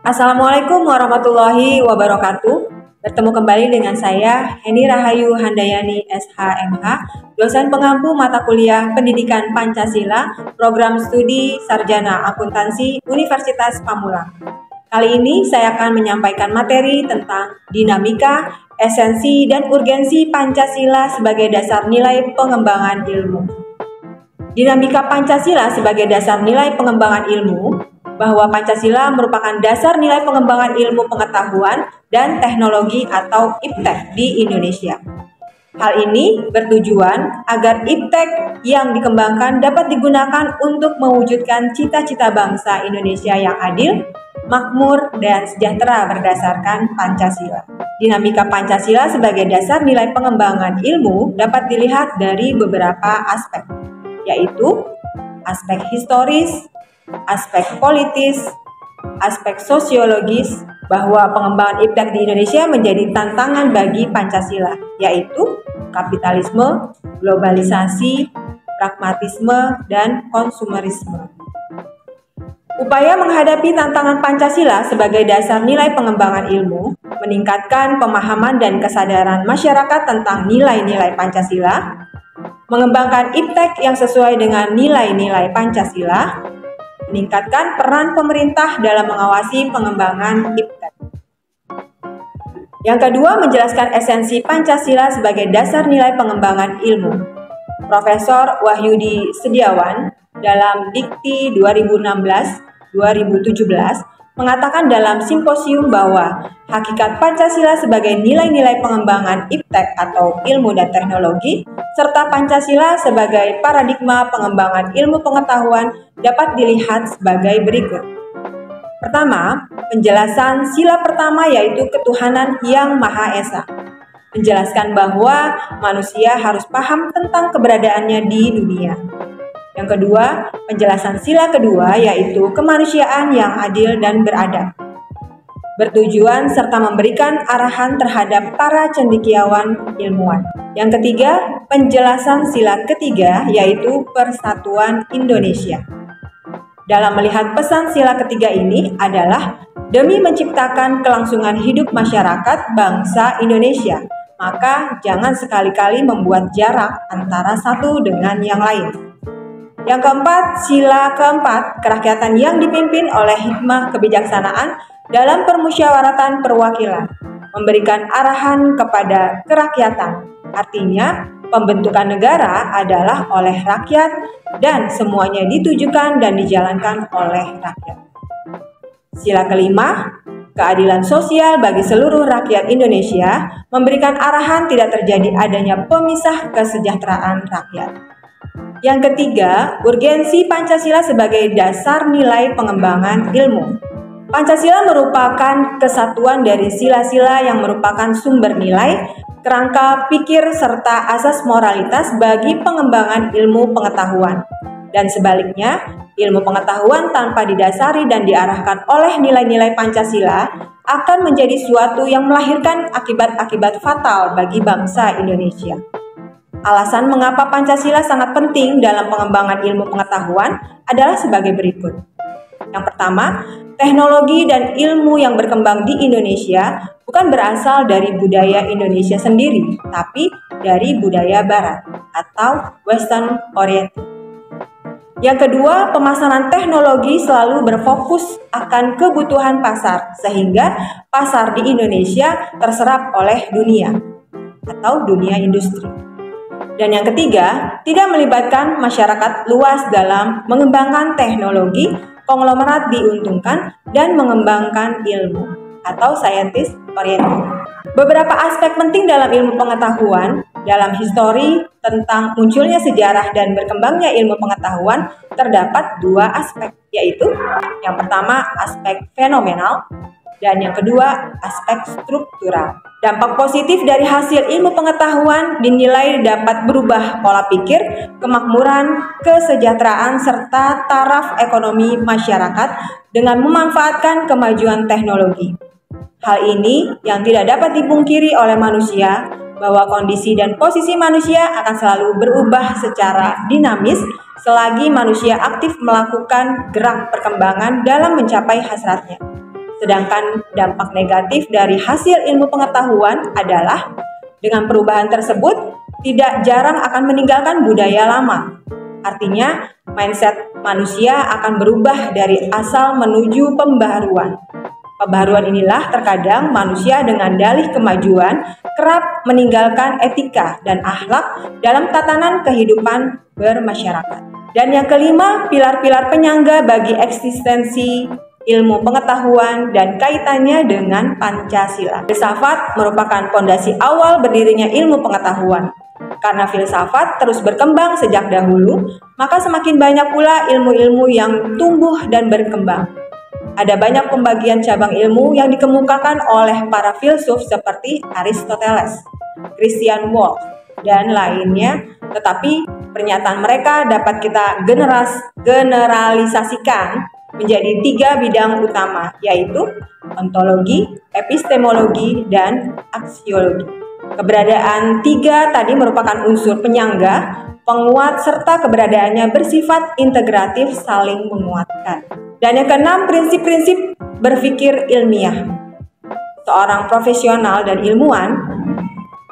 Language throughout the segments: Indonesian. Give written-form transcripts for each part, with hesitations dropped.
Assalamualaikum warahmatullahi wabarakatuh. Bertemu kembali dengan saya, Heni Rahayu Handayani SHMH, dosen pengampu mata kuliah Pendidikan Pancasila, Program Studi Sarjana Akuntansi Universitas Pamulang. Kali ini saya akan menyampaikan materi tentang dinamika, esensi, dan urgensi Pancasila sebagai dasar nilai pengembangan ilmu. Dinamika Pancasila sebagai dasar nilai pengembangan ilmu, bahwa Pancasila merupakan dasar nilai pengembangan ilmu pengetahuan dan teknologi atau IPTEK di Indonesia. Hal ini bertujuan agar IPTEK yang dikembangkan dapat digunakan untuk mewujudkan cita-cita bangsa Indonesia yang adil, makmur, dan sejahtera berdasarkan Pancasila. Dinamika Pancasila sebagai dasar nilai pengembangan ilmu dapat dilihat dari beberapa aspek, yaitu aspek historis, aspek politis, aspek sosiologis, bahwa pengembangan IPTEK di Indonesia menjadi tantangan bagi Pancasila, yaitu kapitalisme, globalisasi, pragmatisme, dan konsumerisme. Upaya menghadapi tantangan Pancasila sebagai dasar nilai pengembangan ilmu, meningkatkan pemahaman dan kesadaran masyarakat tentang nilai-nilai Pancasila, mengembangkan IPTEK yang sesuai dengan nilai-nilai Pancasila, meningkatkan peran pemerintah dalam mengawasi pengembangan IPTEK. Yang kedua, menjelaskan esensi Pancasila sebagai dasar nilai pengembangan ilmu. Profesor Wahyudi Setiawan dalam Dikti 2016-2017 mengatakan dalam simposium bahwa hakikat Pancasila sebagai nilai-nilai pengembangan IPTEK atau ilmu dan teknologi, serta Pancasila sebagai paradigma pengembangan ilmu pengetahuan dapat dilihat sebagai berikut. Pertama, penjelasan sila pertama yaitu ketuhanan yang Maha Esa. Menjelaskan bahwa manusia harus paham tentang keberadaannya di dunia. Yang kedua, penjelasan sila kedua yaitu kemanusiaan yang adil dan beradab. Bertujuan serta memberikan arahan terhadap para cendekiawan ilmuwan. Yang ketiga, penjelasan sila ketiga yaitu persatuan Indonesia. Dalam melihat pesan sila ketiga ini adalah demi menciptakan kelangsungan hidup masyarakat bangsa Indonesia, maka jangan sekali-kali membuat jarak antara satu dengan yang lain. Yang keempat, sila keempat, kerakyatan yang dipimpin oleh hikmah kebijaksanaan dalam permusyawaratan perwakilan, memberikan arahan kepada kerakyatan. Artinya, pembentukan negara adalah oleh rakyat dan semuanya ditujukan dan dijalankan oleh rakyat. Sila kelima, keadilan sosial bagi seluruh rakyat Indonesia, memberikan arahan tidak terjadi adanya pemisah kesejahteraan rakyat. Yang ketiga, urgensi Pancasila sebagai dasar nilai pengembangan ilmu. Pancasila merupakan kesatuan dari sila-sila yang merupakan sumber nilai, kerangka pikir, serta asas moralitas bagi pengembangan ilmu pengetahuan. Dan sebaliknya, ilmu pengetahuan tanpa didasari dan diarahkan oleh nilai-nilai Pancasila akan menjadi suatu yang melahirkan akibat-akibat fatal bagi bangsa Indonesia. Alasan mengapa Pancasila sangat penting dalam pengembangan ilmu pengetahuan adalah sebagai berikut. Yang pertama, teknologi dan ilmu yang berkembang di Indonesia bukan berasal dari budaya Indonesia sendiri, tapi dari budaya Barat atau Western Oriented. Yang kedua, pemasaran teknologi selalu berfokus akan kebutuhan pasar, sehingga pasar di Indonesia terserap oleh dunia atau dunia industri. Dan yang ketiga, tidak melibatkan masyarakat luas dalam mengembangkan teknologi, konglomerat diuntungkan, dan mengembangkan ilmu atau scientist oriented. Beberapa aspek penting dalam ilmu pengetahuan, dalam histori tentang munculnya sejarah dan berkembangnya ilmu pengetahuan, terdapat dua aspek, yaitu yang pertama aspek fenomenal, dan yang kedua aspek struktural. Dampak positif dari hasil ilmu pengetahuan dinilai dapat berubah pola pikir, kemakmuran, kesejahteraan, serta taraf ekonomi masyarakat dengan memanfaatkan kemajuan teknologi. Hal ini yang tidak dapat dipungkiri oleh manusia, bahwa kondisi dan posisi manusia akan selalu berubah secara dinamis selagi manusia aktif melakukan gerak perkembangan dalam mencapai hasratnya. Sedangkan dampak negatif dari hasil ilmu pengetahuan adalah dengan perubahan tersebut tidak jarang akan meninggalkan budaya lama. Artinya, mindset manusia akan berubah dari asal menuju pembaharuan. Pembaharuan inilah terkadang manusia dengan dalih kemajuan kerap meninggalkan etika dan akhlak dalam tatanan kehidupan bermasyarakat. Dan yang kelima, pilar-pilar penyangga bagi eksistensi ilmu pengetahuan dan kaitannya dengan Pancasila. Filsafat merupakan fondasi awal berdirinya ilmu pengetahuan. Karena filsafat terus berkembang sejak dahulu, maka semakin banyak pula ilmu-ilmu yang tumbuh dan berkembang. Ada banyak pembagian cabang ilmu yang dikemukakan oleh para filsuf seperti Aristoteles, Christian Wolff, dan lainnya, tetapi pernyataan mereka dapat kita generalisasikan menjadi 3 bidang utama, yaitu ontologi, epistemologi, dan aksiologi. Keberadaan 3 tadi merupakan unsur penyangga, penguat, serta keberadaannya bersifat integratif saling menguatkan. Dan yang keenam, prinsip-prinsip berpikir ilmiah. Seorang profesional dan ilmuwan,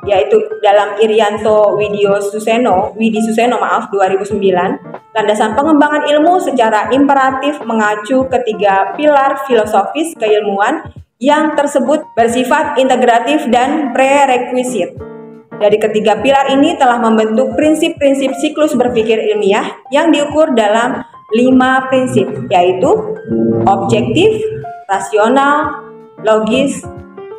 yaitu dalam Irianto Widi Suseno 2009, landasan pengembangan ilmu secara imperatif mengacu ke 3 pilar filosofis keilmuan yang tersebut bersifat integratif dan prerequisit. Dari ketiga pilar ini telah membentuk prinsip-prinsip siklus berpikir ilmiah yang diukur dalam 5 prinsip, yaitu objektif, rasional, logis,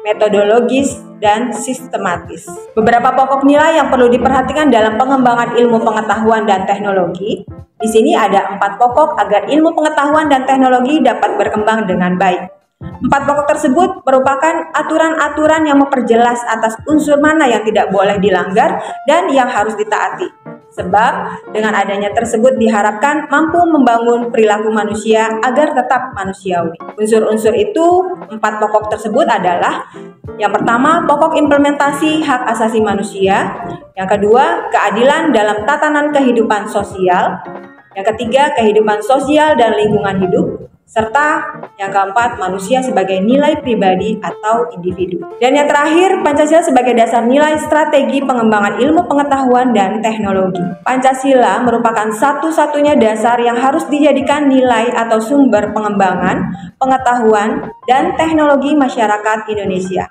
metodologis, dan sistematis. Beberapa pokok nilai yang perlu diperhatikan dalam pengembangan ilmu pengetahuan dan teknologi. Di sini ada 4 pokok agar ilmu pengetahuan dan teknologi dapat berkembang dengan baik. 4 pokok tersebut merupakan aturan-aturan yang memperjelas atas unsur mana yang tidak boleh dilanggar dan yang harus ditaati. Sebab dengan adanya tersebut diharapkan mampu membangun perilaku manusia agar tetap manusiawi. Unsur-unsur itu, 4 pokok tersebut adalah: yang pertama, pokok implementasi hak asasi manusia; yang kedua, keadilan dalam tatanan kehidupan sosial; yang ketiga, kehidupan sosial dan lingkungan hidup; serta yang keempat, manusia sebagai nilai pribadi atau individu. Dan yang terakhir, Pancasila sebagai dasar nilai strategi pengembangan ilmu pengetahuan dan teknologi. Pancasila merupakan satu-satunya dasar yang harus dijadikan nilai atau sumber pengembangan pengetahuan dan teknologi masyarakat Indonesia.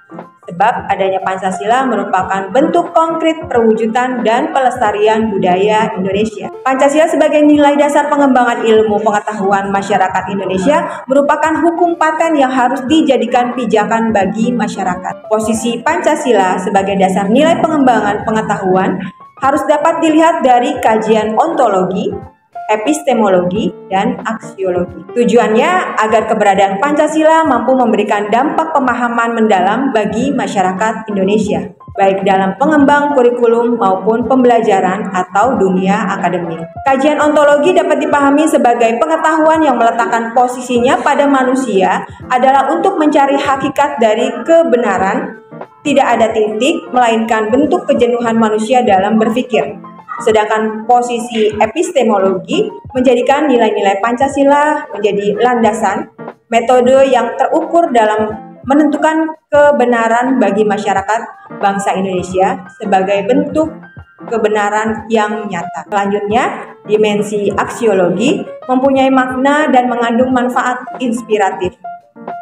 Sebab adanya Pancasila merupakan bentuk konkret perwujudan dan pelestarian budaya Indonesia. Pancasila sebagai nilai dasar pengembangan ilmu pengetahuan masyarakat Indonesia merupakan hukum paten yang harus dijadikan pijakan bagi masyarakat. Posisi Pancasila sebagai dasar nilai pengembangan pengetahuan harus dapat dilihat dari kajian ontologi, epistemologi, dan aksiologi. Tujuannya agar keberadaan Pancasila mampu memberikan dampak pemahaman mendalam bagi masyarakat Indonesia, baik dalam pengembang kurikulum maupun pembelajaran atau dunia akademik. Kajian ontologi dapat dipahami sebagai pengetahuan yang meletakkan posisinya pada manusia adalah untuk mencari hakikat dari kebenaran, tidak ada titik, melainkan bentuk kejenuhan manusia dalam berpikir. Sedangkan posisi epistemologi menjadikan nilai-nilai Pancasila menjadi landasan, metode yang terukur dalam menentukan kebenaran bagi masyarakat bangsa Indonesia sebagai bentuk kebenaran yang nyata. Selanjutnya, dimensi aksiologi mempunyai makna dan mengandung manfaat inspiratif.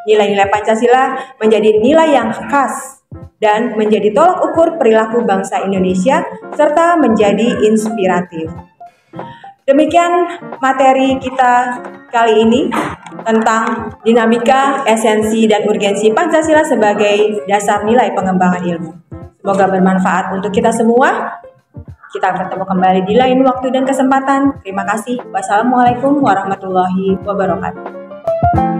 Nilai-nilai Pancasila menjadi nilai yang khas dan menjadi tolak ukur perilaku bangsa Indonesia serta menjadi inspiratif. Demikian materi kita kali ini tentang dinamika, esensi, dan urgensi Pancasila sebagai dasar nilai pengembangan ilmu. Semoga bermanfaat untuk kita semua. Kita bertemu kembali di lain waktu dan kesempatan. Terima kasih. Wassalamualaikum warahmatullahi wabarakatuh.